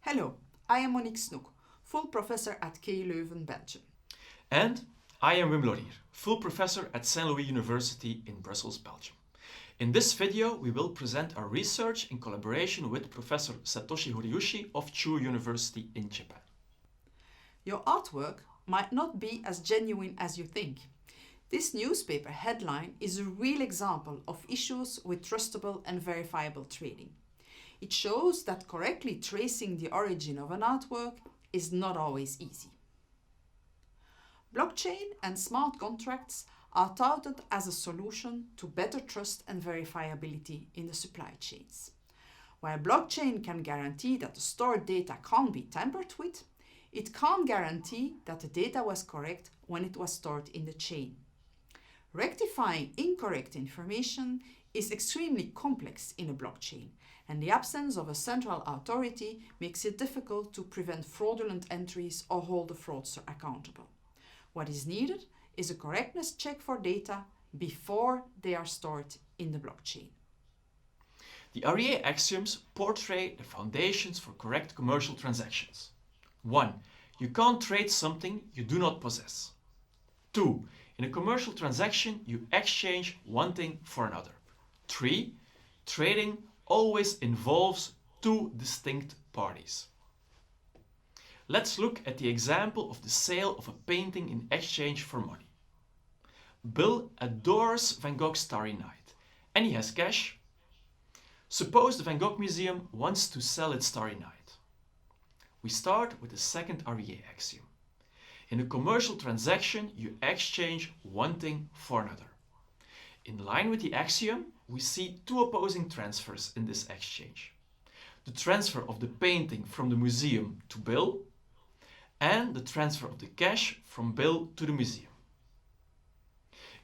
Hello, I am Monique Snoek, full professor at KU Leuven, Belgium. And I am Wim Laurier, full professor at Saint Louis University in Brussels, Belgium. In this video, we will present our research in collaboration with Professor Satoshi Horiushi of Chuo University in Japan. Your artwork might not be as genuine as you think. This newspaper headline is a real example of issues with trustable and verifiable trading. It shows that correctly tracing the origin of an artwork is not always easy. Blockchain and smart contracts are touted as a solution to better trust and verifiability in the supply chains. While blockchain can guarantee that the stored data can't be tampered with, it can't guarantee that the data was correct when it was stored in the chain. Rectifying incorrect information is extremely complex in a blockchain, and the absence of a central authority makes it difficult to prevent fraudulent entries or hold the fraudster accountable. What is needed is a correctness check for data before they are stored in the blockchain. The REA axioms portray the foundations for correct commercial transactions. 1. You can't trade something you do not possess. 2. In a commercial transaction, you exchange one thing for another. 3. Trading always involves two distinct parties. Let's look at the example of the sale of a painting in exchange for money. Bill adores Van Gogh's Starry Night and he has cash. Suppose the Van Gogh Museum wants to sell its Starry Night. We start with the second REA axiom. In a commercial transaction, you exchange one thing for another. In line with the axiom, we see two opposing transfers in this exchange. The transfer of the painting from the museum to Bill and the transfer of the cash from Bill to the museum.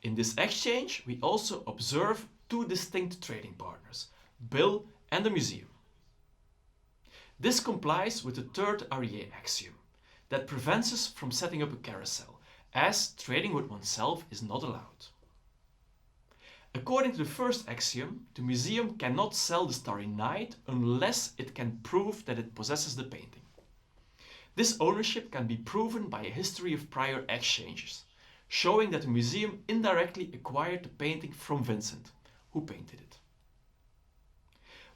In this exchange, we also observe two distinct trading partners, Bill and the museum. This complies with the third REA axiom that prevents us from setting up a carousel, as trading with oneself is not allowed. According to the first axiom, the museum cannot sell the Starry Night unless it can prove that it possesses the painting. This ownership can be proven by a history of prior exchanges, showing that the museum indirectly acquired the painting from Vincent, who painted it.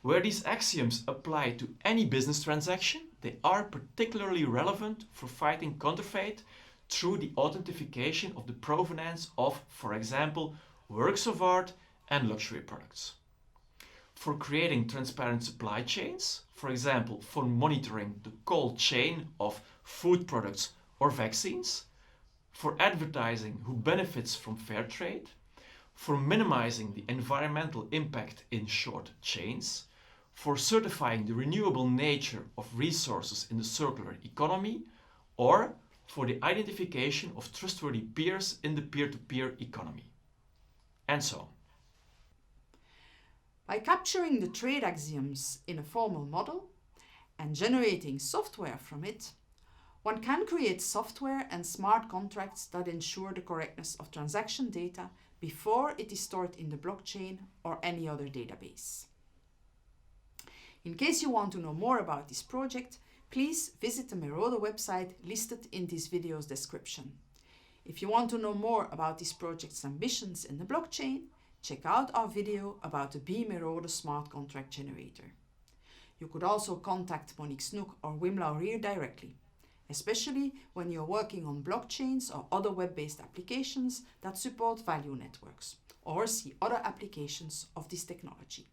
Where these axioms apply to any business transaction, they are particularly relevant for fighting counterfeit through the authentication of the provenance of, for example, works of art and luxury products. For creating transparent supply chains, for example, for monitoring the cold chain of food products or vaccines, for advertising who benefits from fair trade, for minimizing the environmental impact in short chains, for certifying the renewable nature of resources in the circular economy, or for the identification of trustworthy peers in the peer-to-peer economy, and so on. By capturing the trade axioms in a formal model and generating software from it, one can create software and smart contracts that ensure the correctness of transaction data before it is stored in the blockchain or any other database. In case you want to know more about this project, please visit the Merode website listed in this video's description. If you want to know more about this project's ambitions in the blockchain, check out our video about the Merode smart contract generator. You could also contact Monique Snoek or Wim Laurier directly, especially when you're working on blockchains or other web-based applications that support value networks, or see other applications of this technology.